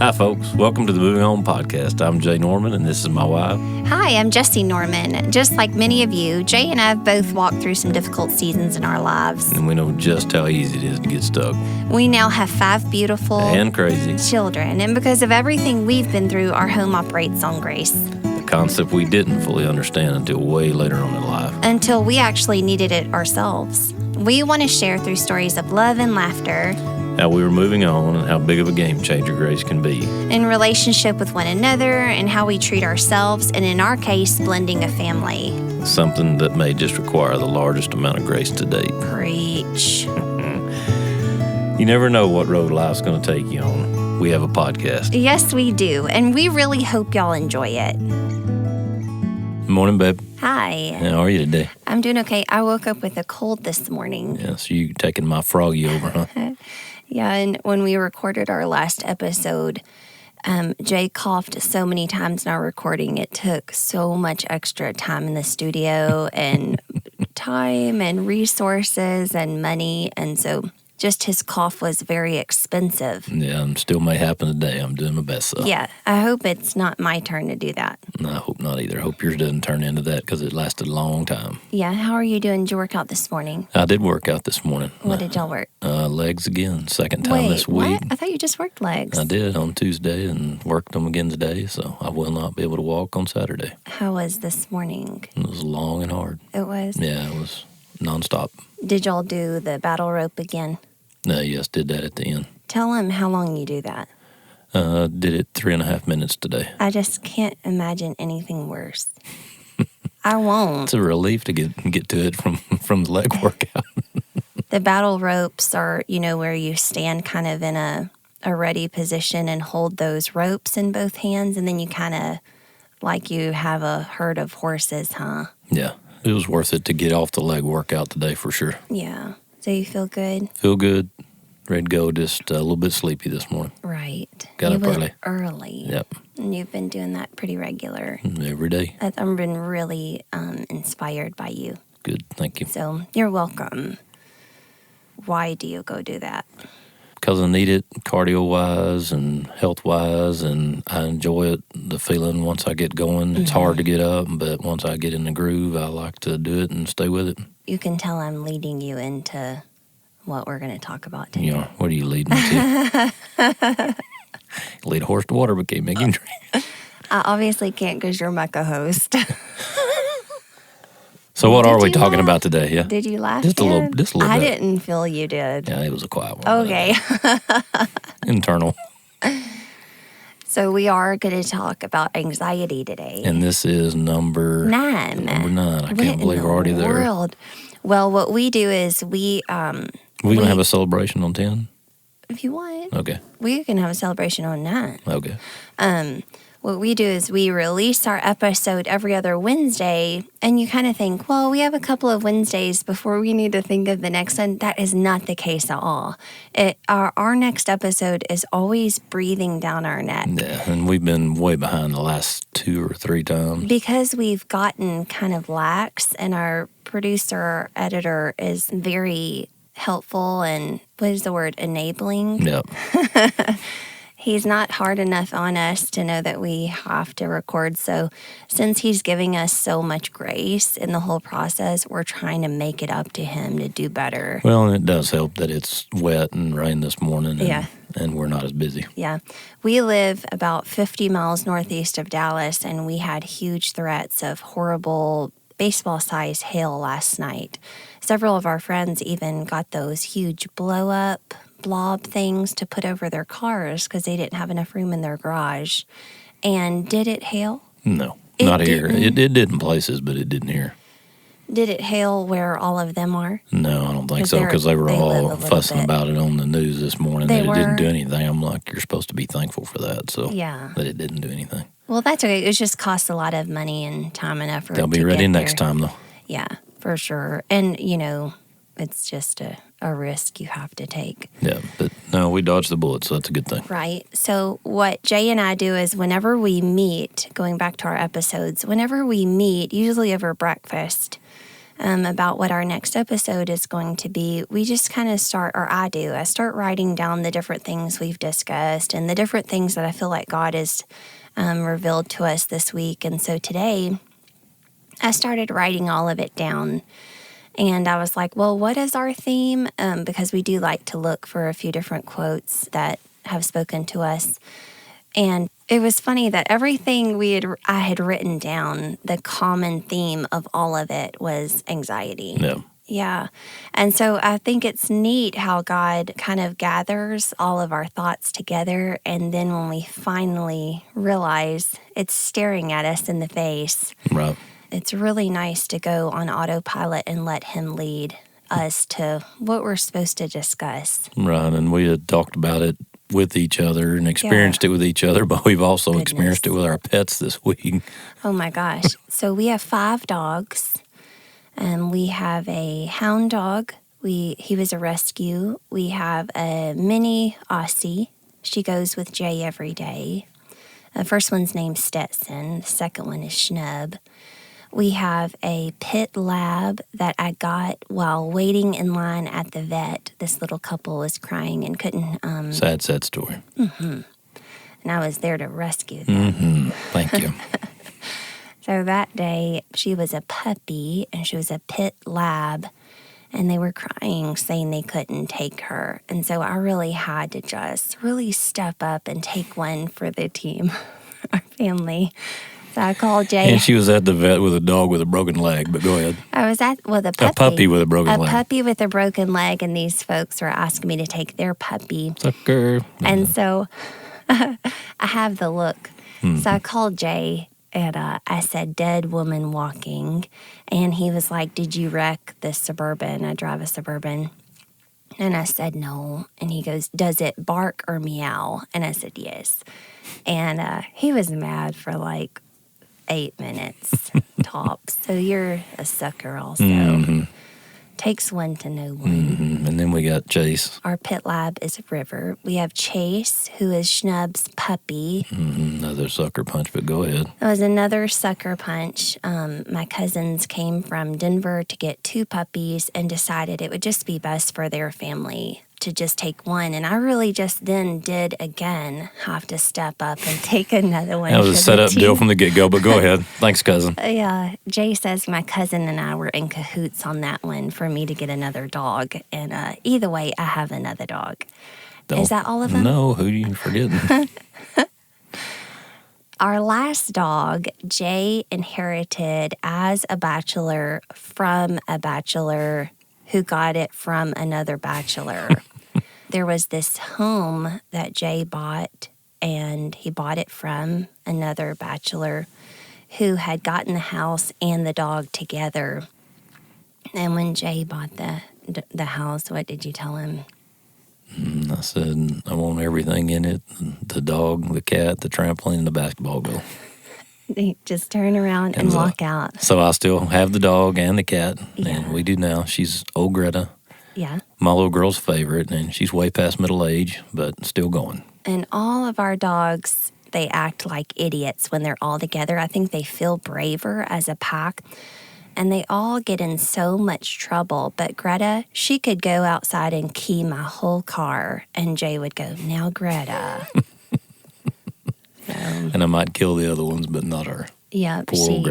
Hi, folks. Welcome to the Moving On podcast. I'm Jay Norman, and this is my wife. Hi, I'm Jessie Norman. Just like many of you, Jay and I have both walked through some difficult seasons in our lives. And we know just how easy it is to get stuck. We now have 5 beautiful and crazy children, and because of everything we've been through, our home operates on grace. A concept we didn't fully understand until way later on in life. Until we actually needed it ourselves. We want to share through stories of love and laughter, how we were moving on, and how big of a game changer grace can be. in relationship with one another, and how we treat ourselves, and in our case, blending a family. Something that may just require the largest amount of grace to date. Preach. You never know what road life's going to take you on. We have a podcast. Yes, we do, and we really hope y'all enjoy it. Morning, babe. Hi. How are you today? I'm doing okay. I woke up with a cold this morning. Yeah, so you taking my froggy over, huh? Yeah, and when we recorded our last episode, Jay coughed so many times in our recording. It took so much extra time in the studio and time and resources and money. And so just his cough was very expensive. Yeah, and still may happen today. I'm doing my best, though. Yeah, I hope it's not my turn to do that. No, I hope not either. I hope yours doesn't turn into that because it lasted a long time. Yeah, how are you doing? Did you work out this morning? I did work out this morning. What did y'all work? Legs again, second time this week. What? I thought you just worked legs. I did on Tuesday and worked them again today, so I will not be able to walk on Saturday. How was this morning? It was long and hard. It was? Yeah, it was nonstop. Did y'all do the battle rope again? Yes, did that at the end. Tell him how long you do that. Did it 3.5 minutes today. I just can't imagine anything worse. I won't. It's a relief to get to it from the leg workout. The battle ropes are, where you stand kind of in a ready position and hold those ropes in both hands, and then you kind of like you have a herd of horses, huh? Yeah, it was worth it to get off the leg workout today for sure. Yeah. So you feel good? Feel good. Ready to go. Just a little bit sleepy this morning. Right. Got up early. Early. Yep. And you've been doing that pretty regular. Every day. I've been really inspired by you. Good. Thank you. So you're welcome. Why do you go do that? Because I need it cardio-wise and health-wise, and I enjoy it, the feeling once I get going. It's hard to get up, but once I get in the groove, I like to do it and stay with it. You can tell I'm leading you into what we're going to talk about today. Yeah, what are you leading me to? Lead a horse to water, but can't make him drink. I obviously can't because you're my co-host. So what are we talking laugh? about today? Yeah. Did you laugh? Just a little bit. I didn't feel you did. Yeah, it was a quiet one. Okay. Internal. So we are going to talk about anxiety today. And this is number 9. Number 9. I can't believe we're already there. Well, what we do is we going to have a celebration on 10? If you want. Okay. We can have a celebration on 9. Okay. What we do is we release our episode every other Wednesday, and you kind of think, well, we have a couple of Wednesdays before we need to think of the next one. That is not the case at all. Our next episode is always breathing down our neck. Yeah, and we've been way behind the last 2 or 3 times. Because we've gotten kind of lax, and our producer, editor is very helpful and, what is the word, enabling? Yep. He's not hard enough on us to know that we have to record. So since he's giving us so much grace in the whole process, we're trying to make it up to him to do better. Well, and it does help that it's wet and rain this morning. And, Yeah. And we're not as busy. Yeah. We live about 50 miles northeast of Dallas, and we had huge threats of horrible baseball-sized hail last night. Several of our friends even got those huge blow-up blob things to put over their cars because they didn't have enough room in their garage. And did it hail? No, not here. It did in places, but it didn't here. Did it hail where all of them are? No, I don't think so, because they were all fussing about it on the news this morning that it didn't do anything. I'm like, you're supposed to be thankful for that, so yeah, that it didn't do anything. Well, that's okay. It just costs a lot of money and time and effort. They'll be ready next time, though. Yeah, for sure. And, it's just a risk you have to take. Yeah, but no, we dodged the bullet, so that's a good thing. Right. So what Jay and I do is whenever we meet, going back to our episodes, whenever we meet, usually over breakfast, about what our next episode is going to be, we just kind of start, or I do, I start writing down the different things we've discussed and the different things that I feel like God has revealed to us this week. And so today, I started writing all of it down. And I was like, well, what is our theme? Because we do like to look for a few different quotes that have spoken to us. And it was funny that everything I had written down, the common theme of all of it was anxiety. Yeah. Yeah. And so I think it's neat how God kind of gathers all of our thoughts together. And then when we finally realize it's staring at us in the face, Right. it's really nice to go on autopilot and let Him lead us to what we're supposed to discuss. Right. And we had talked about it with each other and experienced it with each other, but we've also experienced it with our pets this week. Oh my gosh. So we have 5 dogs, and we have a hound dog. He was a rescue. We have a mini Aussie. She goes with Jay every day. The first one's named Stetson. The second one is Schnub. We have a pit lab that I got while waiting in line at the vet. This little couple was crying and couldn't... Sad story. And I was there to rescue them. Mm-hmm. Thank you. So that day, she was a puppy, and she was a pit lab, and they were crying, saying they couldn't take her. And so I really had to just really step up and take one for the team, our family. So I called Jay. And she was at the vet with a dog with a broken leg, but go ahead. I was at, well, a puppy. A puppy with a broken leg. A puppy with a broken leg, and these folks were asking me to take their puppy. Sucker. And so I have the look. Mm-hmm. So I called Jay, and I said, dead woman walking. And he was like, did you wreck the Suburban? I drive a Suburban. And I said, no. And he goes, does it bark or meow? And I said, yes. And he was mad for like 8 minutes tops. So you're a sucker also. Mm-hmm. Takes one to know one. Mm-hmm. And then we got Chase. Our pit lab is River. We have Chase, who is Schnub's puppy. Mm-hmm. Another sucker punch, but go ahead. It was another sucker punch. My cousins came from Denver to get 2 puppies and decided it would just be best for their family to just take one. And I really just then did again have to step up and take another one. That was a setup deal from the get-go, but go ahead. Thanks, cousin. Yeah. Jay says my cousin and I were in cahoots on that one for me to get another dog. And either way, I have another dog. Is that all of them? No, who are you forgetting? Our last dog, Jay inherited as a bachelor from a bachelor who got it from another bachelor. There was this home that Jay bought, and he bought it from another bachelor who had gotten the house and the dog together. And when Jay bought the house, what did you tell him? I said, I want everything in it, the dog, the cat, the trampoline, and the basketball goal. They just turn around and walk out. So I still have the dog and the cat, Yeah. and we do now. She's old Greta. Yeah. My little girl's favorite, and she's way past middle age, but still going. And all of our dogs, they act like idiots when they're all together. I think they feel braver as a pack. And they all get in so much trouble. But Greta, she could go outside and key my whole car. And Jay would go, now Greta. And I might kill the other ones, but not her. Yep, she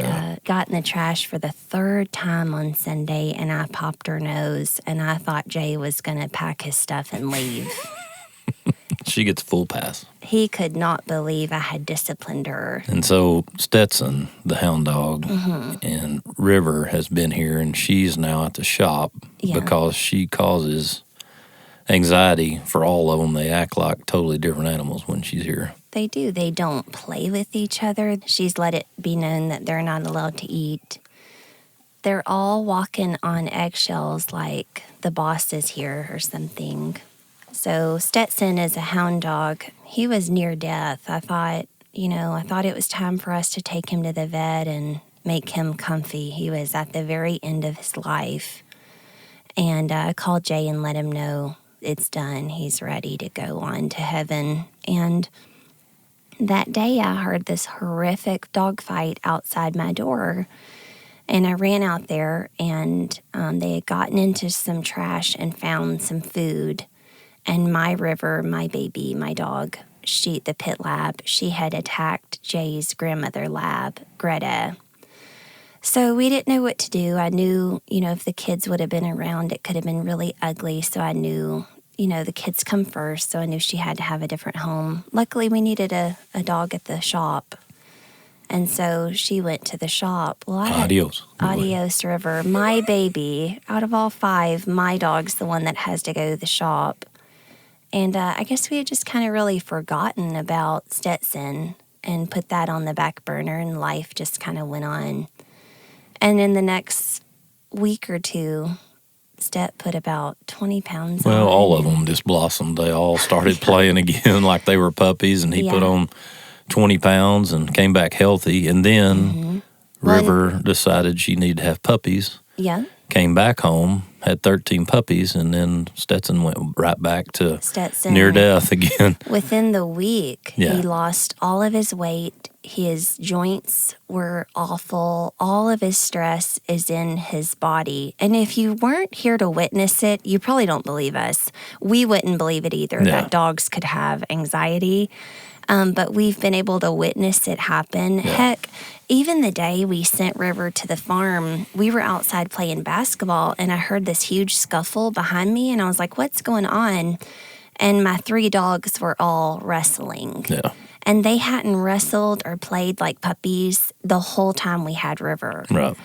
got in the trash for the 3rd time on Sunday, and I popped her nose, and I thought Jay was going to pack his stuff and leave. She gets full pass. He could not believe I had disciplined her. And so Stetson, the hound dog, Mm-hmm. and River has been here, and she's now at the shop because she causes anxiety for all of them. They act like totally different animals when she's here. They do. They don't play with each other. She's let it be known that they're not allowed to eat. They're all walking on eggshells like the boss is here or something. So Stetson is a hound dog. He was near death. I thought it was time for us to take him to the vet and make him comfy. He was at the very end of his life. And I called Jay and let him know it's done. He's ready to go on to heaven. And that day I heard this horrific dog fight outside my door. And I ran out there, and they had gotten into some trash and found some food. And my River, my baby, my dog, the pit lab, she had attacked Jay's grandmother lab, Greta. So we didn't know what to do. I knew, if the kids would have been around, it could have been really ugly. So I knew, the kids come first. So I knew she had to have a different home. Luckily, we needed a dog at the shop. And so she went to the shop. Well, Adios, River. My baby, out of all 5, my dog's the one that has to go to the shop. And I guess we had just kind of really forgotten about Stetson and put that on the back burner, and life just kind of went on. And in the next week or 2, Stet put about 20 pounds on. Well, all of them just blossomed. They all started playing again like they were puppies, and he put on 20 pounds and came back healthy. And then River decided she needed to have puppies. Yeah. Came back home, had 13 puppies, and then Stetson went right back to near death again. Within the week, he lost all of his weight. His joints were awful. All of his stress is in his body. And if you weren't here to witness it, you probably don't believe us. We wouldn't believe it either, that dogs could have anxiety. But we've been able to witness it happen. Yeah. Heck, even the day we sent River to the farm, we were outside playing basketball, and I heard this huge scuffle behind me, and I was like, what's going on? And my 3 dogs were all wrestling. Yeah. And they hadn't wrestled or played like puppies the whole time we had River. Right.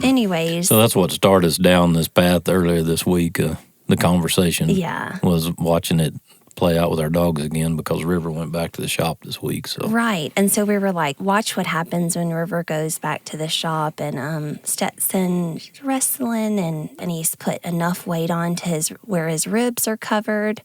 Anyways. So that's what started us down this path earlier this week, the conversation. Yeah. Was watching it play out with our dogs again because River went back to the shop this week. So right. And so we were like, watch what happens when River goes back to the shop. And Stetson's wrestling, and he's put enough weight on to where his ribs are covered.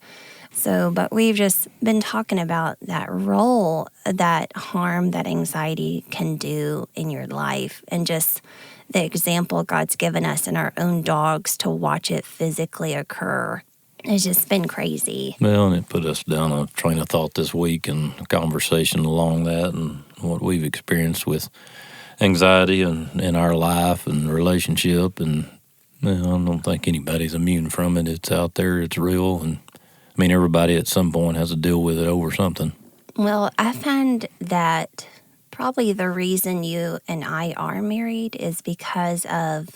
So, but we've just been talking about that role, that harm that anxiety can do in your life, and just the example God's given us in our own dogs to watch it physically occur. It's just been crazy. Well, and it put us down a train of thought this week and a conversation along that and what we've experienced with anxiety and in our life and relationship. And I don't think anybody's immune from it. It's out there. It's real. And I mean, everybody at some point has to deal with it over something. Well, I find that probably the reason you and I are married is because of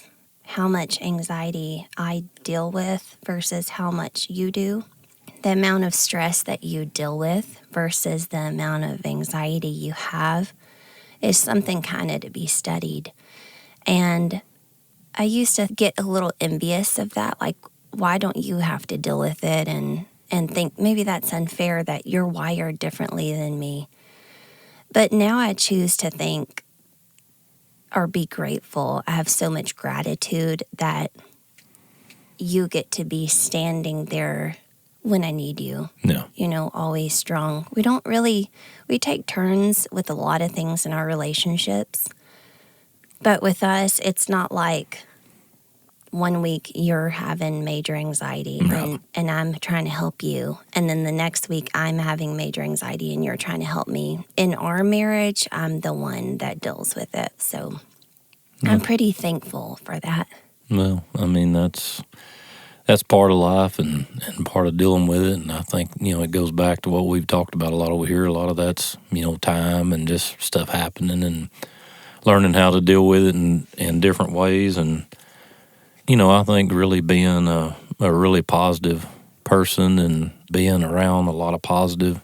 how much anxiety I deal with versus how much you do. The amount of stress that you deal with versus the amount of anxiety you have is something kind of to be studied. And I used to get a little envious of that, like, why don't you have to deal with it? And think maybe that's unfair that you're wired differently than me. But now I choose to think or be grateful. I have so much gratitude that you get to be standing there when I need you. Yeah. Always strong. We take turns with a lot of things in our relationships. But with us, it's not like one week you're having major anxiety and I'm trying to help you. And then the next week I'm having major anxiety and you're trying to help me. In our marriage, I'm the one that deals with it. So I'm pretty thankful for that. Well, I mean, that's part of life and part of dealing with it. And I think, it goes back to what we've talked about a lot over here. A lot of that's, time and just stuff happening and learning how to deal with it in different ways. And, I think really being a really positive person and being around a lot of positive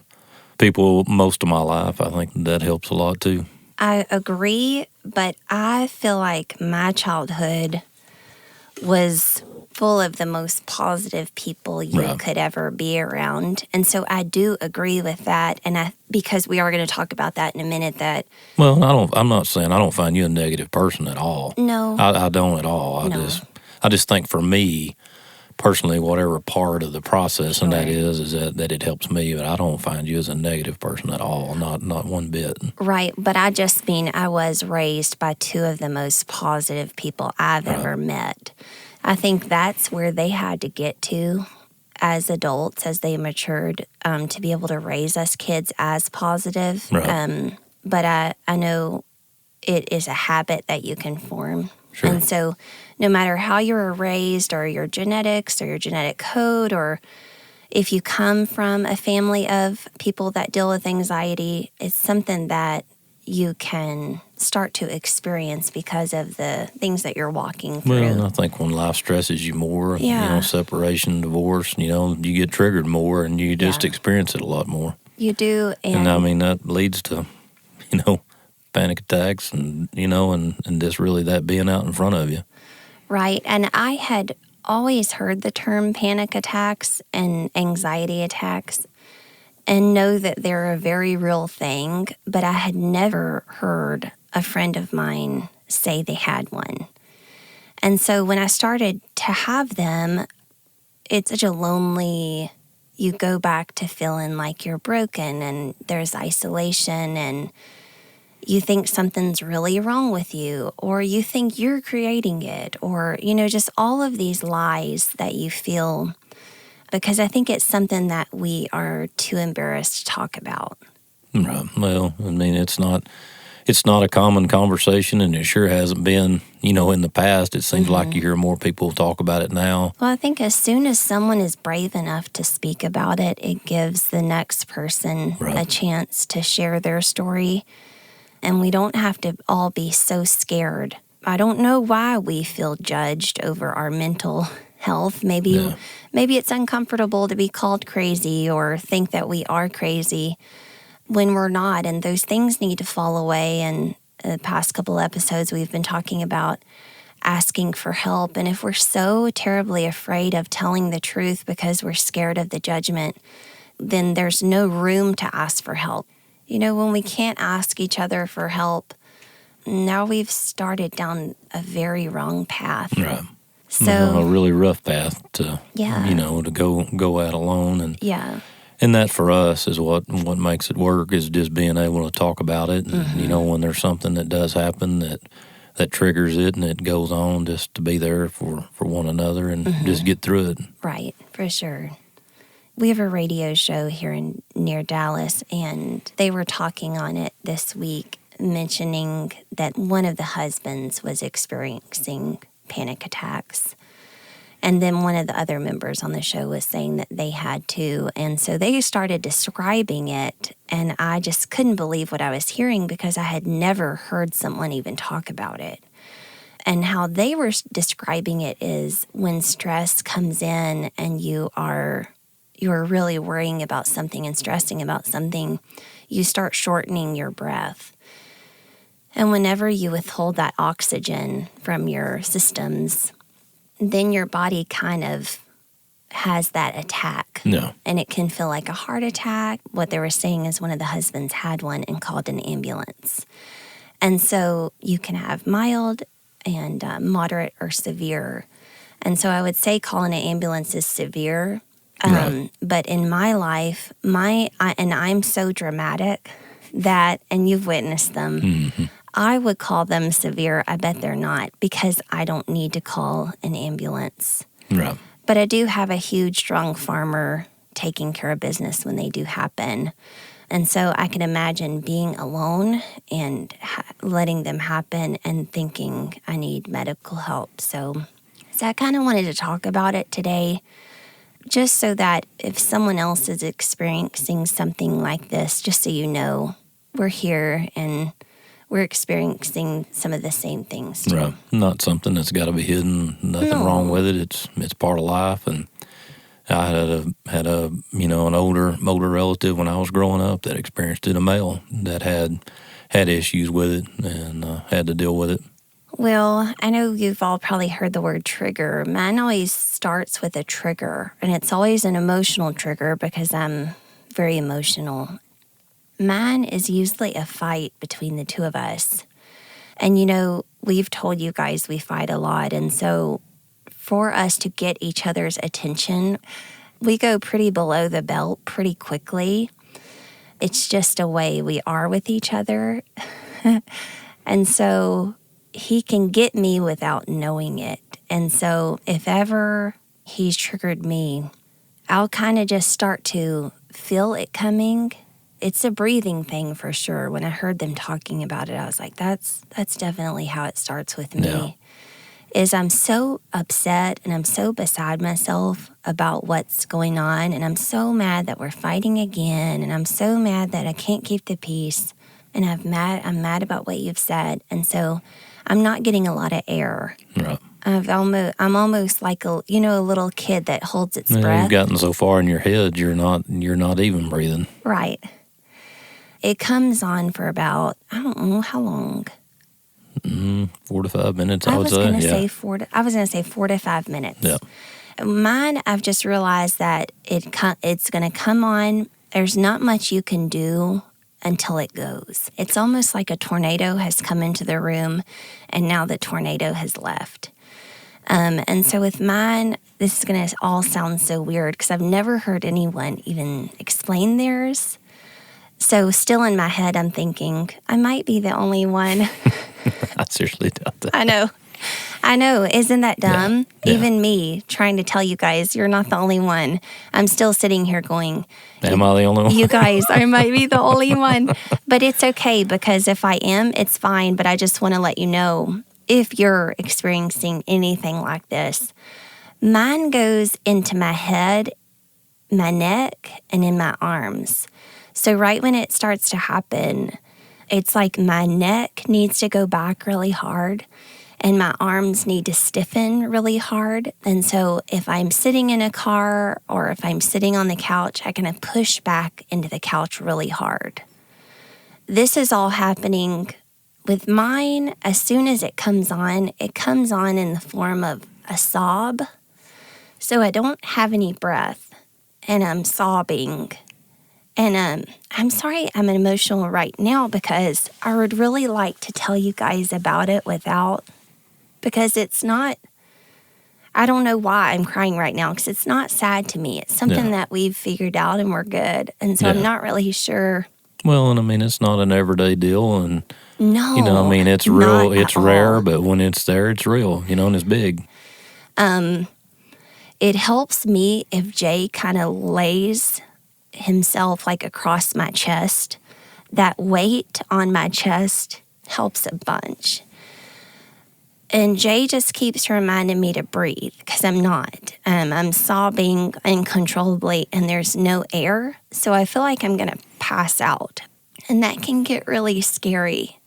people most of my life, I think that helps a lot too. I agree, but I feel like my childhood was full of the most positive people you could ever be around. And so I do agree with that. And because we are going to talk about that in a minute, that... Well, I'm not saying I don't find you a negative person at all. No. I don't at all. I just think for me, personally, whatever part of the process and that is that it helps me, but I don't find you as a negative person at all, not one bit. Right, but I just mean I was raised by 2 of the most positive people I've ever met. I think that's where they had to get to as adults, as they matured, to be able to raise us kids as positive. Right. But I know it is a habit that you can form. Sure. And so no matter how you were raised or your genetics or your genetic code, or if you come from a family of people that deal with anxiety, it's something that you can start to experience because of the things that you're walking through. Well, and I think when life stresses you more, separation, divorce, you get triggered more and you just experience it a lot more. You do. And I mean, that leads to, panic attacks and just really that being out in front of you. Right. And I had always heard the term panic attacks and anxiety attacks and know that they're a very real thing, but I had never heard a friend of mine say they had one. And so when I started to have them, it's such a lonely, you go back to feeling like you're broken and there's isolation and you think something's really wrong with you, or you think you're creating it, or, just all of these lies that you feel, because I think it's something that we are too embarrassed to talk about. Right. Well, I mean, it's not a common conversation, and it sure hasn't been, in the past. It seems like you hear more people talk about it now. Well, I think as soon as someone is brave enough to speak about it, it gives the next person a chance to share their story. And we don't have to all be so scared. I don't know why we feel judged over our mental health. Maybe it's uncomfortable to be called crazy or think that we are crazy when we're not. And those things need to fall away. And the past couple episodes, we've been talking about asking for help. And if we're so terribly afraid of telling the truth because we're scared of the judgment, then there's no room to ask for help. When we can't ask each other for help, now we've started down a very wrong path. Right. So a really rough path to, to go out alone. And that for us is what makes it work, is just being able to talk about it. And, when there's something that does happen that triggers it and it goes on, just to be there for one another and just get through it. Right, for sure. We have a radio show here near Dallas, and they were talking on it this week, mentioning that one of the husbands was experiencing panic attacks. And then one of the other members on the show was saying that they had too. And so they started describing it, and I just couldn't believe what I was hearing because I had never heard someone even talk about it. And how they were describing it is when stress comes in and you are really worrying about something and stressing about something, you start shortening your breath. And whenever you withhold that oxygen from your systems, then your body kind of has that attack. No. And it can feel like a heart attack. What they were saying is one of the husbands had one and called an ambulance. And so you can have mild and moderate or severe. And so I would say calling an ambulance is severe. But in my life, and I'm so dramatic that, and you've witnessed them, I would call them severe. I bet they're not, because I don't need to call an ambulance. Right. But I do have a huge, strong farmer taking care of business when they do happen. And so I can imagine being alone and letting them happen and thinking I need medical help. So I kind of wanted to talk about it today, just so that if someone else is experiencing something like this, just so you know, we're here and we're experiencing some of the same things too. Right. Not something that's got to be hidden. Nothing wrong with it. It's part of life. And I had a an older relative when I was growing up that experienced it, a male that had issues with it and had to deal with it. Well, I know you've all probably heard the word trigger. Mine always starts with a trigger, and it's always an emotional trigger because I'm very emotional. Mine is usually a fight between the two of us. And, we've told you guys we fight a lot, and so for us to get each other's attention, we go pretty below the belt pretty quickly. It's just a way we are with each other. And so he can get me without knowing it. And so if ever he's triggered me, I'll kind of just start to feel it coming. it's a breathing thing for sure. When I heard them talking about it, I was like, that's definitely how it starts with me. Yeah. Is I'm so upset and I'm so beside myself about what's going on, and I'm so mad that we're fighting again, and I'm so mad that I can't keep the peace, and I'm mad about what you've said, and so I'm not getting a lot of air. Right. I'm almost like a little kid that holds its Yeah, breath. you've gotten so far in your head, you're not even breathing. Right. It comes on for about, I don't know how long. 4 to 5 minutes, I I would was say. going to Yeah. say 4 to 5 minutes. Yeah. Mine, I've just realized that it's going to come on. There's not much you can do until it goes. It's almost like a tornado has come into the room, and now the tornado has left. And so with mine, this is going to all sound so weird because I've never heard anyone even explain theirs. So still in my head, I'm thinking, I might be the only one. I seriously doubt that. I know. Isn't that dumb? Yeah. Even me trying to tell you guys, you're not the only one. I'm still sitting here going, Am I the only one? you guys, I might be the only one. But it's okay, because if I am, it's fine. But I just want to let you know, if you're experiencing anything like this, mine goes into my head, my neck, and in my arms. So right when it starts to happen, it's like my neck needs to go back really hard and my arms need to stiffen really hard. And so if I'm sitting in a car or if I'm sitting on the couch, I kind of push back into the couch really hard. This is all happening with mine. As soon as it comes on in the form of a sob. So I don't have any breath and I'm sobbing. And I'm sorry I'm emotional right now because I would really like to tell you guys about it because it's not, I don't know why I'm crying right now because it's not sad to me. It's something that we've figured out and we're good. And so I'm not really sure. Well, and I mean, it's not an everyday deal. And, No. I mean, it's real, it's rare, but when it's there, it's real, and it's big. It helps me if Jay kind of lays himself like across my chest. That weight on my chest helps a bunch. And Jay just keeps reminding me to breathe because I'm not. I'm sobbing uncontrollably and there's no air. So I feel like I'm going to pass out. And that can get really scary.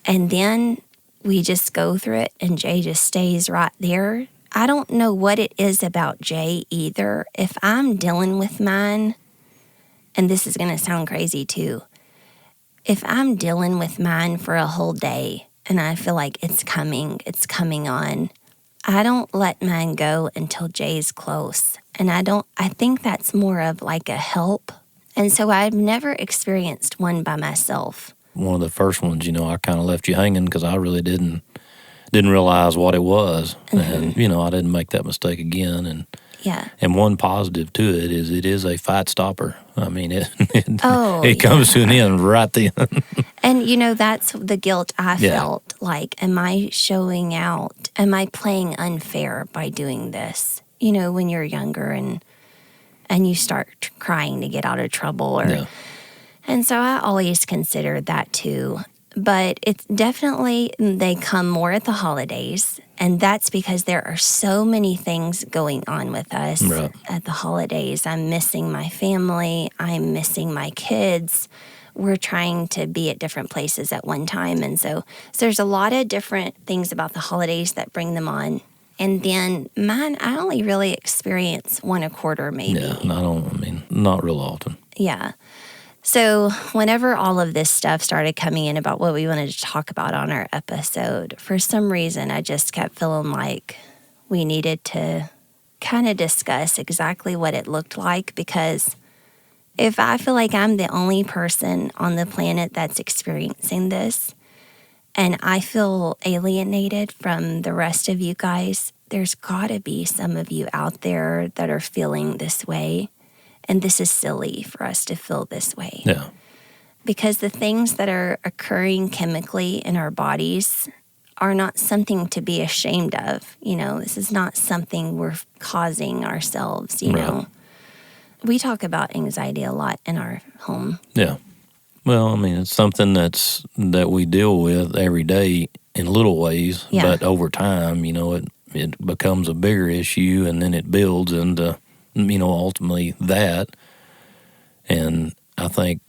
And then we just go through it and Jay just stays right there. I don't know what it is about Jay either. If I'm dealing with mine, and this is going to sound crazy too, if I'm dealing with mine for a whole day and I feel like it's coming on, I don't let mine go until Jay's close. And I think that's more of like a help. And so I've never experienced one by myself. One of the first ones, I kind of left you hanging because I really didn't realize what it was. And, I didn't make that mistake again. And yeah. And one positive to it is a fight stopper. I mean, it comes to an end right then. And, that's the guilt I felt. Like, am I showing out? Am I playing unfair by doing this? When you're younger and you start crying to get out of trouble. And so I always considered that too. But it's definitely, they come more at the holidays. And that's because there are so many things going on with us at the holidays. I'm missing my family. I'm missing my kids. We're trying to be at different places at one time. And so there's a lot of different things about the holidays that bring them on. And then mine, I only really experience one a quarter maybe. Yeah, not real often. Yeah. So whenever all of this stuff started coming in about what we wanted to talk about on our episode, for some reason I just kept feeling like we needed to kind of discuss exactly what it looked like, because if I feel like I'm the only person on the planet that's experiencing this and I feel alienated from the rest of you guys, there's got to be some of you out there that are feeling this way. And this is silly for us to feel this way. Yeah. Because the things that are occurring chemically in our bodies are not something to be ashamed of. This is not something we're causing ourselves, know. We talk about anxiety a lot in our home. Yeah. Well, I mean, it's something that we deal with every day in little ways, Yeah. but over time, it becomes a bigger issue, and then it builds into, ultimately that. And I think,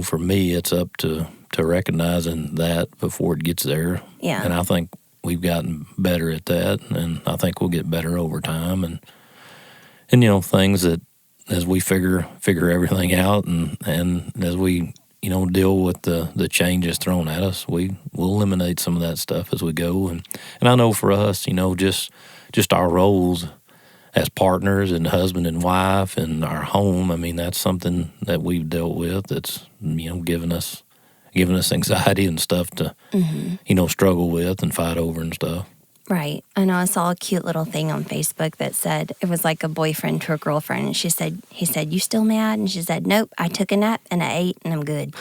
for me, it's up to recognizing that before it gets there. Yeah. And I think we've gotten better at that, and I think we'll get better over time. And things that as we figure everything out, and as we deal with the changes thrown at us, we'll eliminate some of that stuff as we go. And I know for us, just our roles as partners and husband and wife and our home, I mean, that's something that we've dealt with that's given us anxiety and stuff to struggle with and fight over and stuff. Right. I know I saw a cute little thing on Facebook that said, it was like a boyfriend to a girlfriend. And he said, "You still mad?" And she said, "Nope, I took a nap and I ate and I'm good."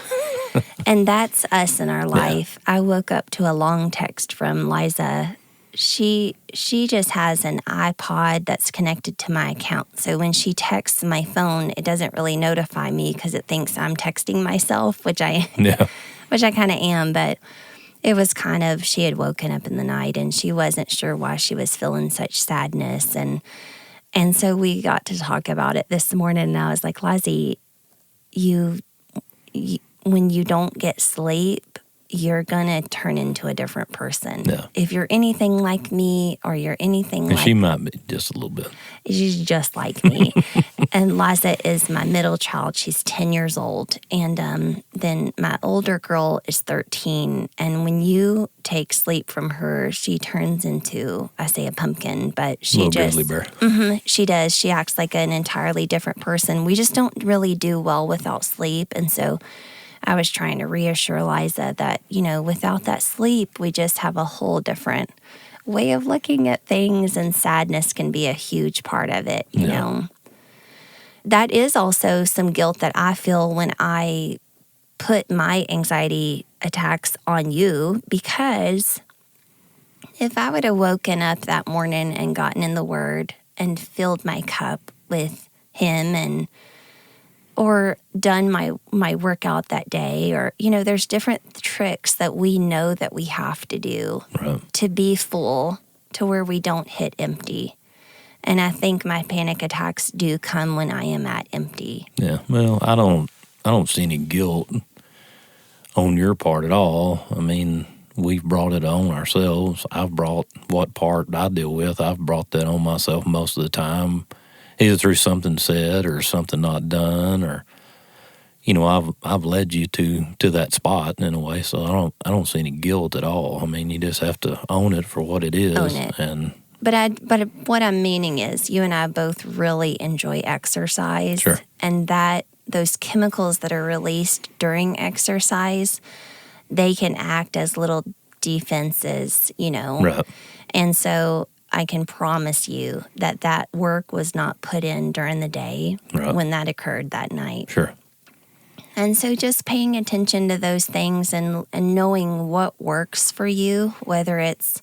And that's us in our life. Yeah. I woke up to a long text from Liza. She just has an iPod that's connected to my account. So when she texts my phone, it doesn't really notify me because it thinks I'm texting myself, which I kind of am, but it was kind of, she had woken up in the night and she wasn't sure why she was feeling such sadness. And so we got to talk about it this morning, and I was like, Lizzie, you when you don't get sleep, you're going to turn into a different person. Yeah. If you're anything like me, or you're anything like... She might be just a little bit. She's just like me. And Liza is my middle child. She's 10 years old. And then my older girl is 13. And when you take sleep from her, she turns into, I say a pumpkin, but she little just... grizzly bear. Mm-hmm, she does. She acts like an entirely different person. We just don't really do well without sleep. And so I was trying to reassure Liza that, without that sleep, we just have a whole different way of looking at things, and sadness can be a huge part of it, you know. That is also some guilt that I feel when I put my anxiety attacks on you, because if I would have woken up that morning and gotten in the Word and filled my cup with Him or done my workout that day, or, there's different tricks that we know that we have to do to be full, to where we don't hit empty. And I think my panic attacks do come when I am at empty. Yeah, well, I don't see any guilt on your part at all. I mean, we've brought it on ourselves. I've brought what part I deal with, I've brought that on myself most of the time, either through something said or something not done, or I've led you to that spot in a way. So I don't see any guilt at all. I mean, you just have to own it for what it is. Own it. And but what I'm meaning is, you and I both really enjoy exercise. Sure. And those chemicals that are released during exercise, they can act as little defenses, Right. And so I can promise you that work was not put in during the day when that occurred that night. Sure. And so just paying attention to those things and knowing what works for you, whether it's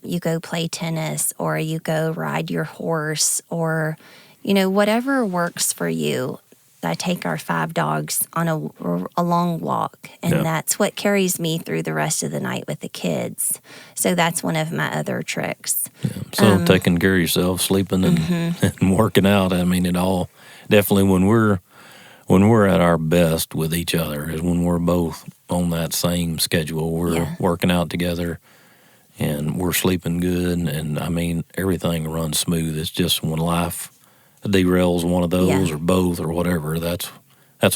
you go play tennis or you go ride your horse, or, whatever works for you. I take our 5 dogs on a long walk, and that's what carries me through the rest of the night with the kids. So that's one of my other tricks. Yeah. So taking care of yourself, sleeping and working out. I mean, it all definitely when we're at our best with each other is when we're both on that same schedule. We're working out together and we're sleeping good, and I mean, everything runs smooth. It's just when life derails one of those or both or whatever, that's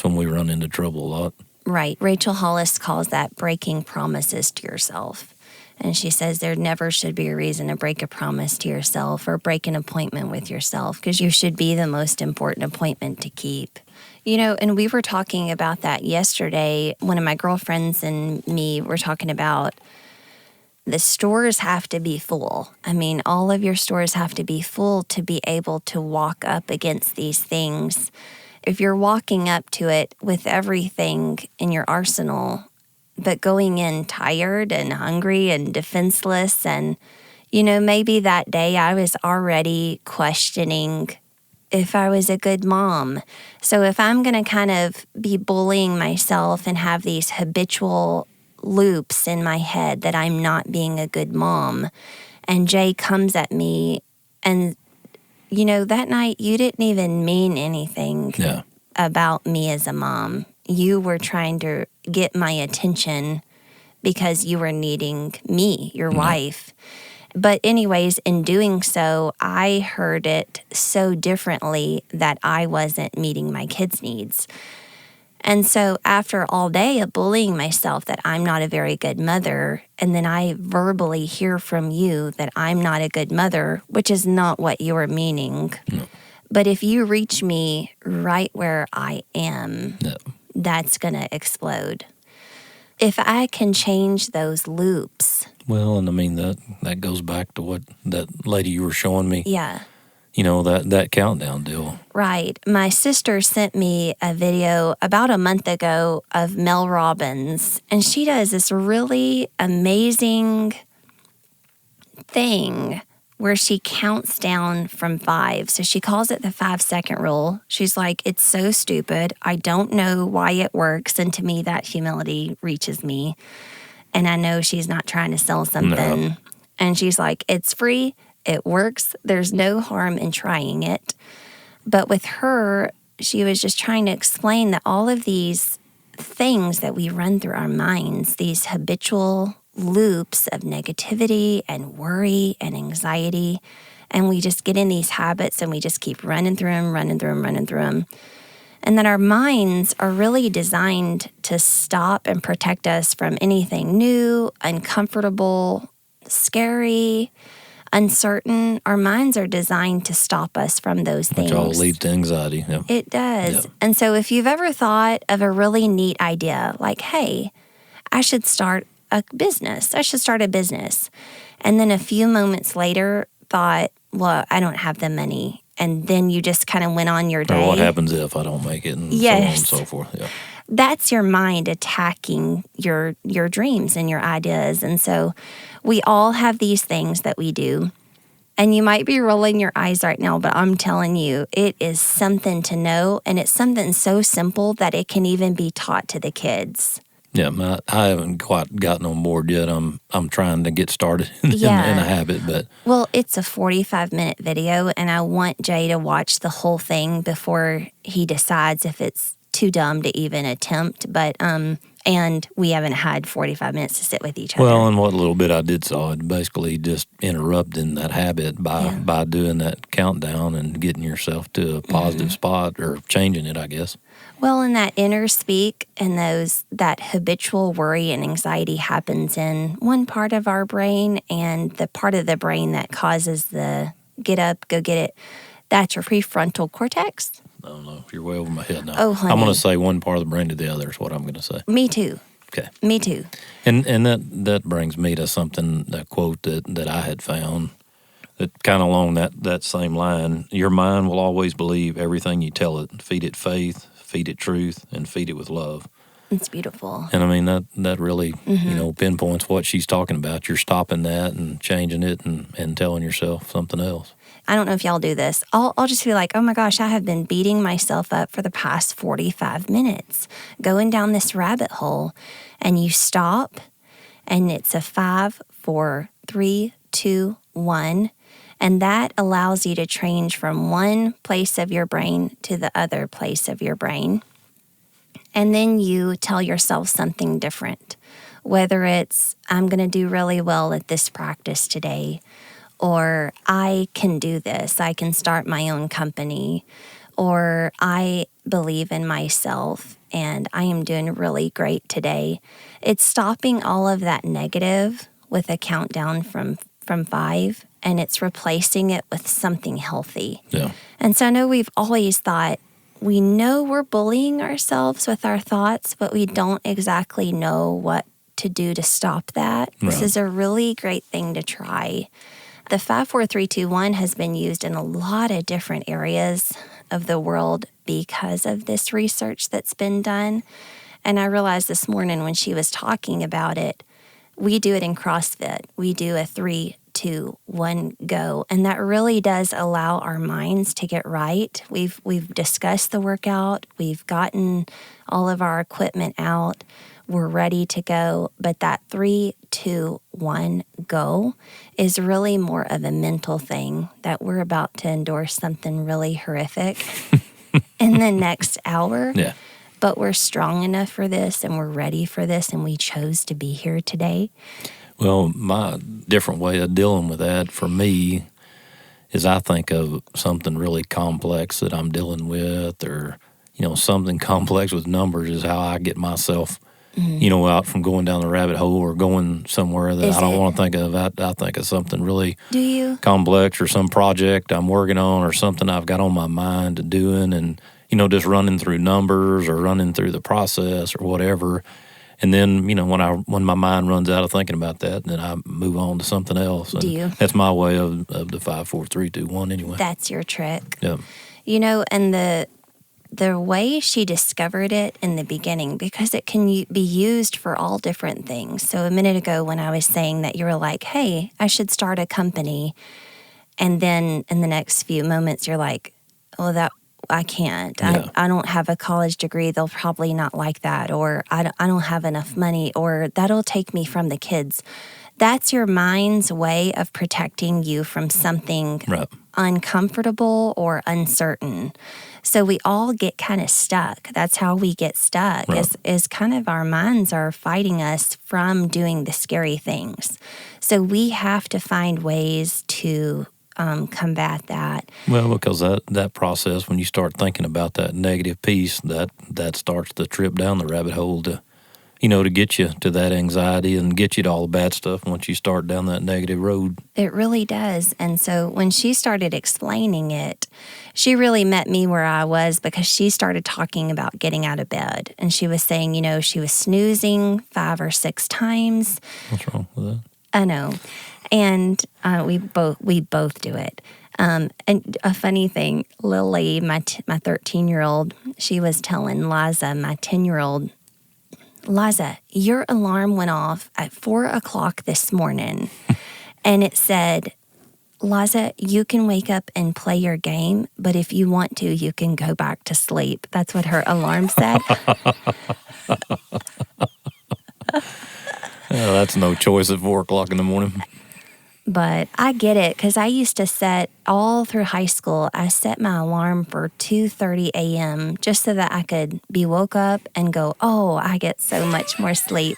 when we run into trouble a lot. Right. Rachel Hollis calls that breaking promises to yourself. And she says there never should be a reason to break a promise to yourself or break an appointment with yourself, because you should be the most important appointment to keep. And we were talking about that yesterday. One of my girlfriends and me were talking about the stores have to be full. I mean, all of your stores have to be full to be able to walk up against these things. If you're walking up to it with everything in your arsenal, but going in tired and hungry and defenseless, and, maybe that day I was already questioning if I was a good mom. So if I'm going to kind of be bullying myself and have these habitual loops in my head that I'm not being a good mom, and Jay comes at me and, that night you didn't even mean anything about me as a mom. You were trying to get my attention because you were needing me, your wife. But anyways, in doing so, I heard it so differently that I wasn't meeting my kids' needs. And so after all day of bullying myself that I'm not a very good mother, and then I verbally hear from you that I'm not a good mother, which is not what you're meaning. No. But if you reach me right where I am, that's going to explode. If I can change those loops. Well, and I mean, that goes back to what that lady you were showing me. Yeah. That countdown deal. Right. My sister sent me a video about a month ago of Mel Robbins, and she does this really amazing thing where she counts down from 5. So she calls it the 5-second rule. She's like, it's so stupid. I don't know why it works. And to me, that humility reaches me. And I know she's not trying to sell something. No. And she's like, it's free. It works. There's no harm in trying it. But with her, she was just trying to explain that all of these things that we run through our minds, these habitual loops of negativity and worry and anxiety, and we just get in these habits and we just keep running through them. And that our minds are really designed to stop and protect us from anything new, uncomfortable, scary, uncertain. Our minds are designed to stop us from those things. Which all leads to anxiety. Yeah. It does. Yeah. And so if you've ever thought of a really neat idea, like, hey, I should start a business. And then a few moments later thought, well, I don't have the money. And then you just kind of went on your day. Or what happens if I don't make it, and so on and so forth. Yeah. That's your mind attacking your dreams and your ideas. And so we all have these things that we do. And you might be rolling your eyes right now, but I'm telling you, it is something to know. And it's something so simple that it can even be taught to the kids. Yeah, I haven't quite gotten on board yet. I'm trying to get started in a habit, but well, it's a 45-minute video, and I want Jay to watch the whole thing before he decides if it's too dumb to even attempt. But and we haven't had 45 minutes to sit with each other. Well, and what little bit I did saw, it basically just interrupting that habit by doing that countdown and getting yourself to a positive spot, or changing it, I guess. Well, in that inner speak and that habitual worry and anxiety happens in one part of our brain, and the part of the brain that causes the get up, go get it, that's your prefrontal cortex. I don't know if you're way over my head now. Oh, honey. I'm going to say one part of the brain to the other is what I'm going to say. Me too. Okay. Me too. And that brings me to something, a quote that I had found, that kind of along that same line. Your mind will always believe everything you tell it. Feed it faith, feed it truth, and feed it with love. It's beautiful. And I mean, that really, pinpoints what she's talking about. You're stopping that and changing it and telling yourself something else. I don't know if y'all do this. I'll just be like, oh my gosh, I have been beating myself up for the past 45 minutes, going down this rabbit hole. And you stop, and it's a 5, 4, 3, 2, 1. And that allows you to change from one place of your brain to the other place of your brain. And then you tell yourself something different, whether it's, I'm going to do really well at this practice today, or I can do this, I can start my own company, or I believe in myself and I am doing really great today. It's stopping all of that negative with a countdown from 5, and it's replacing it with something healthy. Yeah. And so I know we've always thought, we know we're bullying ourselves with our thoughts, but we don't exactly know what to do to stop that. Right. This is a really great thing to try. The 5, 4, 3, 2, 1 has been used in a lot of different areas of the world because of this research that's been done. And I realized this morning when she was talking about it, we do it in CrossFit. We do a 3, 2, 1, go. And that really does allow our minds to get right. We've discussed the workout. We've gotten all of our equipment out. We're ready to go. But that 3, 2, 1, go is really more of a mental thing that we're about to endorse something really horrific in the next hour. Yeah. But we're strong enough for this, and we're ready for this, and we chose to be here today. Well, my different way of dealing with that for me is I think of something really complex that I'm dealing with, or, something complex with numbers is how I get myself, out from going down the rabbit hole or going somewhere that I don't want to think of. I think of something really complex, or some project I'm working on, or something I've got on my mind to doing, and, just running through numbers or running through the process or whatever. And then, when my mind runs out of thinking about that, then I move on to something else. And Do you? That's my way of the 5, 4, 3, 2, 1 anyway. That's your trick. Yeah. And the way she discovered it in the beginning, because it can be used for all different things. So a minute ago when I was saying that you were like, hey, I should start a company. And then in the next few moments, you're like, oh, I can't. Yeah. I don't have a college degree. They'll probably not like that. Or I don't have enough money. Or that'll take me from the kids. That's your mind's way of protecting you from something uncomfortable or uncertain. So we all get kind of stuck. That's how we get stuck, is kind of our minds are fighting us from doing the scary things. So we have to find ways to combat that. Well, because that process, when you start thinking about that negative piece, that starts to trip down the rabbit hole to get you to that anxiety and get you to all the bad stuff once you start down that negative road. It really does. And so when she started explaining it, she really met me where I was, because she started talking about getting out of bed. And she was saying, she was snoozing 5 or 6 times. What's wrong with that? I know. And we both do it. And a funny thing, Lily, my 13-year-old, she was telling Liza, my 10-year-old, Liza, your alarm went off at 4 o'clock this morning. And it said, Liza, you can wake up and play your game, but if you want to, you can go back to sleep. That's what her alarm said. Yeah, that's no choice at 4 o'clock in the morning. But I get it, because I used to set, all through high school, I set my alarm for 2:30 a.m. just so that I could be woke up and go, oh, I get so much more sleep.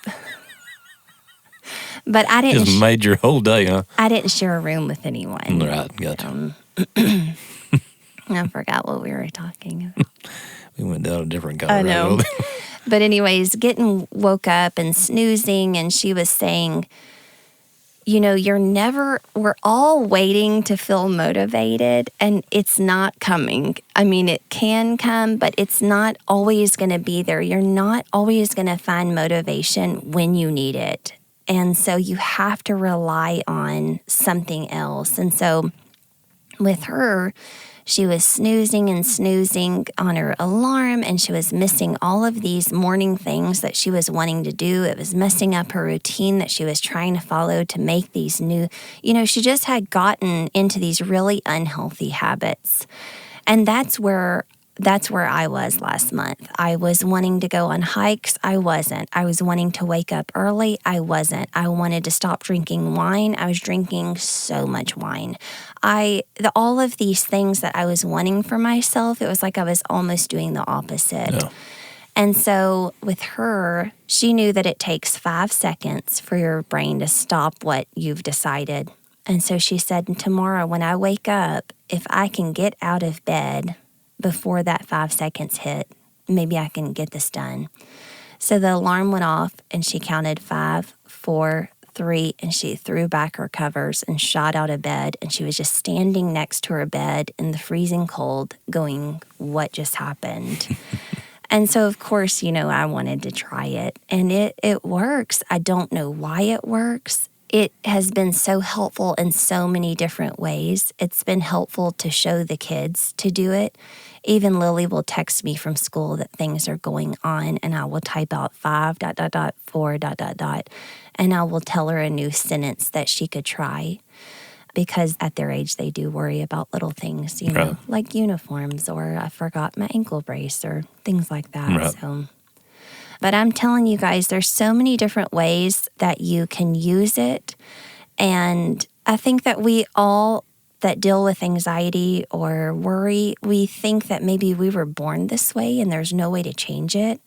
But I didn't... Just made your whole day, huh? I didn't share a room with anyone. Right, gotcha. I forgot what we were talking about. We went down a different kind of I know. But anyways, getting woke up and snoozing, and she was saying, we're all waiting to feel motivated, and it's not coming. I mean, it can come, but it's not always going to be there. You're not always going to find motivation when you need it. And so you have to rely on something else. And so with her, she was snoozing and snoozing on her alarm, and she was missing all of these morning things that she was wanting to do. It was messing up her routine that she was trying to follow to make these new, she just had gotten into these really unhealthy habits. And that's where I was last month. I was wanting to go on hikes. I wasn't. I was wanting to wake up early. I wasn't. I wanted to stop drinking wine. I was drinking so much wine. All of these things that I was wanting for myself, it was like I was almost doing the opposite. Yeah. And so with her, she knew that it takes 5 seconds for your brain to stop what you've decided. And so she said, tomorrow when I wake up, if I can get out of bed before that 5 seconds hit, maybe I can get this done. So the alarm went off, and she counted 5, 4, 3, and she threw back her covers and shot out of bed. And she was just standing next to her bed in the freezing cold going, what just happened? And so, of course, I wanted to try it. And it works. I don't know why it works. It has been so helpful in so many different ways. It's been helpful to show the kids to do it. Even Lily will text me from school that things are going on, and I will type out 5 ... 4 ... and I will tell her a new sentence that she could try. Because at their age, they do worry about little things, Right. like uniforms, or I forgot my ankle brace, or things like that. Right. So, but I'm telling you guys, there's so many different ways that you can use it. And I think that we all that deal with anxiety or worry, we think that maybe we were born this way and there's no way to change it.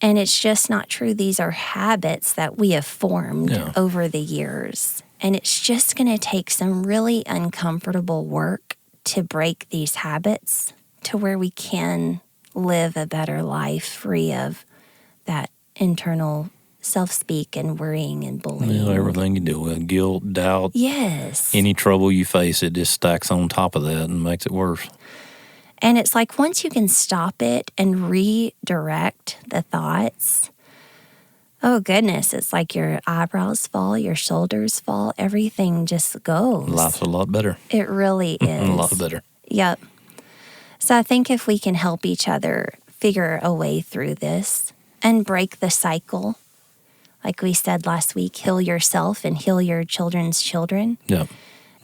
And it's just not true. These are habits that we have formed over the years. And it's just going to take some really uncomfortable work to break these habits to where we can live a better life free of that internal self-speak and worrying and bullying. Everything you deal with, guilt, doubt. Yes. Any trouble you face, it just stacks on top of that and makes it worse. And it's like once you can stop it and redirect the thoughts, oh goodness, it's like your eyebrows fall, your shoulders fall, everything just goes. Life's a lot better. It really is. A lot better. Yep. So I think if we can help each other figure a way through this and break the cycle, like we said last week, heal yourself and heal your children's children. Yeah.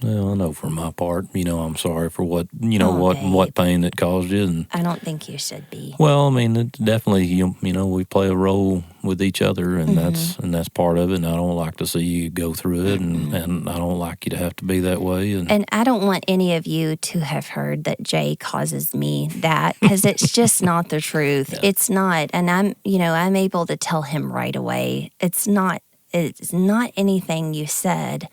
Well, I know for my part, I'm sorry for what pain that caused you. And I don't think you should be. well, I mean, it's definitely, we play a role with each other, and that's part of it. And I don't like to see you go through it, and I don't like you to have to be that way. And I don't want any of you to have heard that Jay causes me that, because it's just not the truth. Yeah. It's not. And I'm able to tell him right away. It's not anything you said.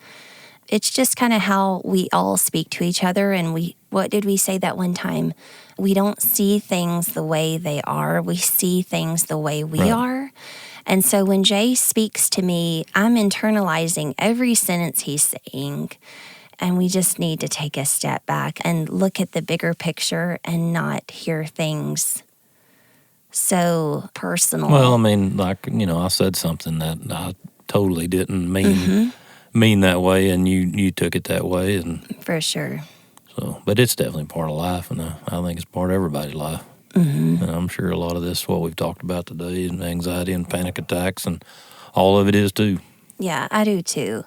It's just kind of how we all speak to each other. And what did we say that one time? We don't see things the way they are. We see things the way we are. And so when Jay speaks to me, I'm internalizing every sentence he's saying. And we just need to take a step back and look at the bigger picture and not hear things so personal. Well, I mean, I said something that I totally didn't mean that way, and you took it that way, and for sure. So, but it's definitely part of life, and I think it's part of everybody's life. And I'm sure a lot of this, what we've talked about today, and anxiety and panic attacks, and all of it is too. Yeah, I do too.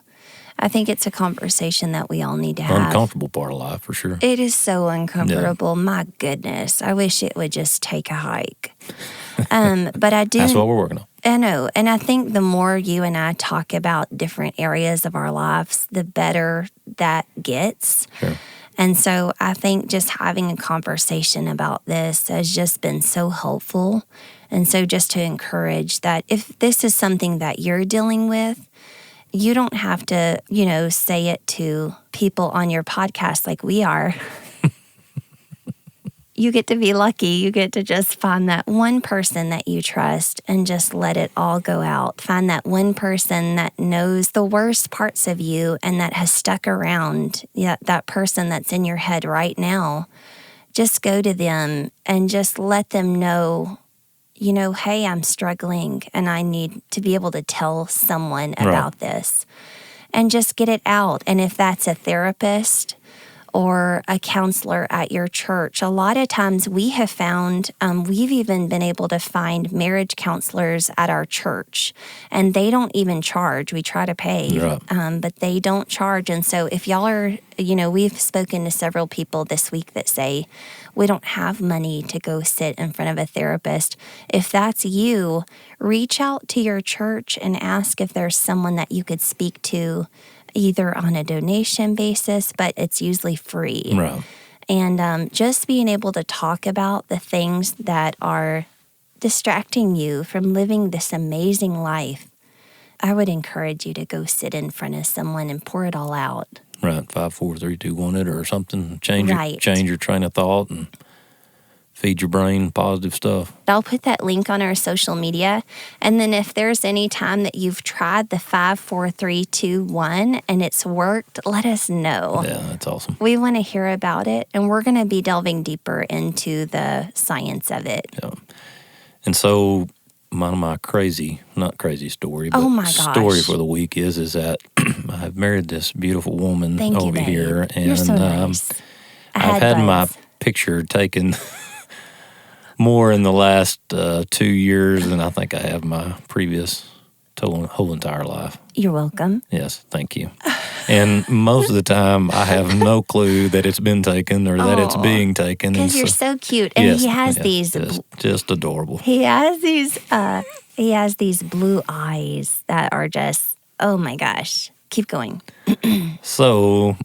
I think it's a conversation that we all need to have. Uncomfortable part of life, for sure. It is so uncomfortable. Yeah. My goodness. I wish it would just take a hike. But I do. That's what we're working on. I know. And I think the more you and I talk about different areas of our lives, the better that gets. Sure. And so I think just having a conversation about this has just been so helpful. And so just to encourage that if this is something that you're dealing with, you don't have to, say it to people on your podcast like we are. You get to be lucky. You get to just find that one person that you trust and just let it all go out. Find that one person that knows the worst parts of you and that has stuck around, that person that's in your head right now. Just go to them and just let them know, hey, I'm struggling and I need to be able to tell someone about this and just get it out. And if that's a therapist or a counselor at your church. A lot of times we have found, we've even been able to find marriage counselors at our church, and they don't even charge. We try to pay, but they don't charge. And so if y'all are, we've spoken to several people this week that say, we don't have money to go sit in front of a therapist. If that's you, reach out to your church and ask if there's someone that you could speak to, either on a donation basis, but it's usually free. Right. And just being able to talk about the things that are distracting you from living this amazing life, I would encourage you to go sit in front of someone and pour it all out. Right, 5, 4, 3, 2, 1 it or something. Change your train of thought and feed your brain positive stuff. I'll put that link on our social media. And then if there's any time that you've tried the 5, 4, 3, 2, 1 and it's worked, let us know. Yeah, that's awesome. We want to hear about it, and we're going to be delving deeper into the science of it. Yeah. And so my not crazy story, but story for the week is that I've married this beautiful woman over here. And you're so nice. I've had my picture taken more in the last 2 years than I think I have my previous whole entire life. You're welcome. Yes, thank you. And most of the time, I have no clue that it's been taken or that it's being taken. Because you're so cute, and he has these just adorable. He has these blue eyes that are just, oh my gosh. Keep going. So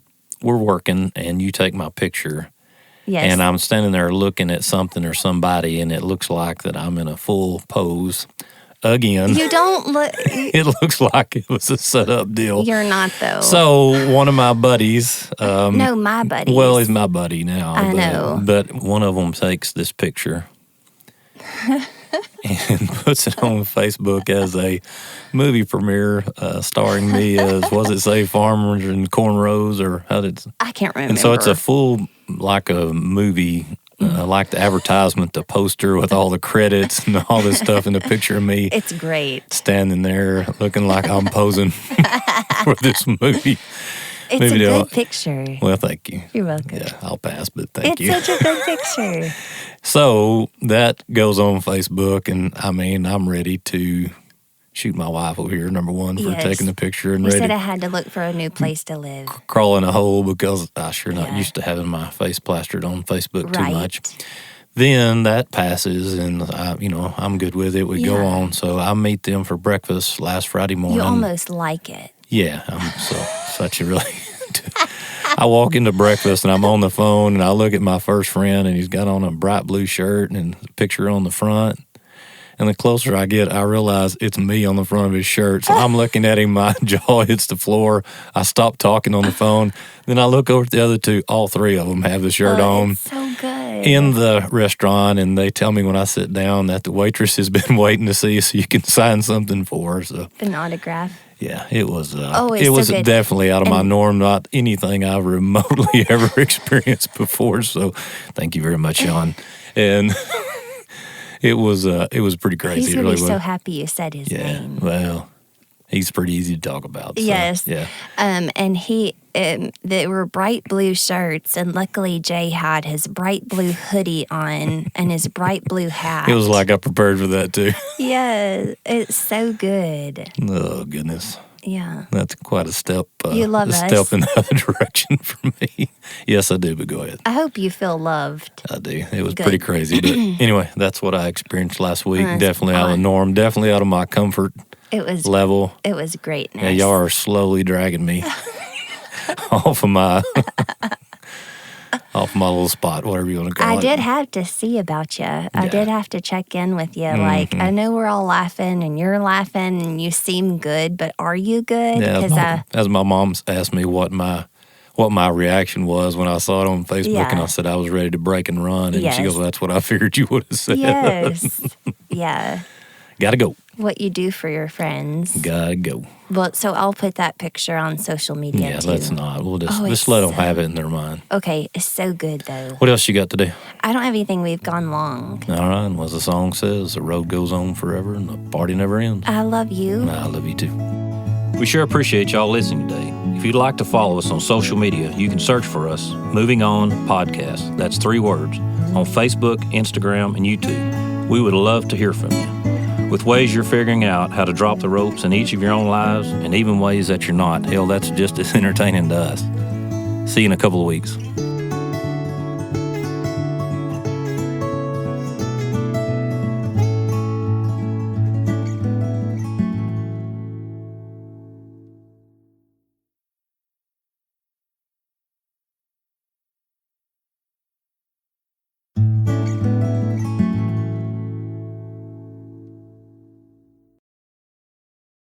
we're working, and you take my picture. Yes. And I'm standing there looking at something or somebody, and it looks like that I'm in a full pose again. You don't look. It looks like it was a set-up deal. You're not, though. So one of my buddies. No, my buddies. Well, he's my buddy now. I know. But one of them takes this picture and puts it on Facebook as a movie premiere starring me as, was it say, farmers and cornrows, or how did it? I can't remember. And so it's a full, like a movie, like the advertisement, the poster with all the credits and all this stuff, and the picture of me. It's great. Standing there looking like I'm posing for this movie. It's a good picture. Well, thank you. You're welcome. Yeah, I'll pass, but thank you. It's such a good picture. So that goes on Facebook, and I mean, I'm ready to shoot my wife over here, number one, for taking the picture, and you ready said I had to look for a new place to live. Crawl in a hole because I'm sure not used to having my face plastered on Facebook too much. Then that passes, and I'm good with it. We go on. So I meet them for breakfast last Friday morning. You almost like it. Yeah, I'm such a really. I walk into breakfast and I'm on the phone and I look at my first friend and he's got on a bright blue shirt and a picture on the front. And the closer I get, I realize it's me on the front of his shirt. So I'm looking at him, my jaw hits the floor. I stop talking on the phone. Then I look over at the other two. All three of them have the shirt on. It's so good. In the restaurant, and they tell me when I sit down that the waitress has been waiting to see you so you can sign something for her. So an autograph. Yeah, it was. It was so definitely out of my norm. Not anything I've remotely ever experienced before. So, thank you very much, Sean. And it was pretty crazy. He's it really really was. So happy you said his name. Well, he's pretty easy to talk about. So, yes. Yeah. And they were bright blue shirts, and luckily Jay had his bright blue hoodie on and his bright blue hat. It was like I prepared for that too. Yeah, it's so good. Oh goodness. Yeah. That's quite a step. You love us. Step in the other direction for me. Yes, I do, but go ahead. I hope you feel loved. I do. It was pretty crazy. But anyway, that's what I experienced last week. Definitely out of the norm. Definitely out of my comfort level. It was great. Yeah, y'all are slowly dragging me off of my little spot, whatever you want to call it. I did have to see about you. I did have to check in with you. Like, I know we're all laughing and you're laughing and you seem good, but are you good? Yeah, as my mom asked me what my reaction was when I saw it on Facebook, and I said I was ready to break and run, and she goes, well, that's what I figured you would have said. Yes. Yeah. Gotta go. What you do for your friends. Gotta go. Well, so I'll put that picture on social media too. Let's not. We'll just let them have it in their mind. Okay, it's so good though. What else you got today? I don't have anything. We've gone long. All right, and as the song says, the road goes on forever and the party never ends. I love you. I love you too. We sure appreciate y'all listening today. If you'd like to follow us on social media, you can search for us, Moving On Podcast. That's 3 words, on Facebook, Instagram, and YouTube. We would love to hear from you. With ways you're figuring out how to drop the ropes in each of your own lives, and even ways that you're not, hell, that's just as entertaining to us. See you in a couple of weeks.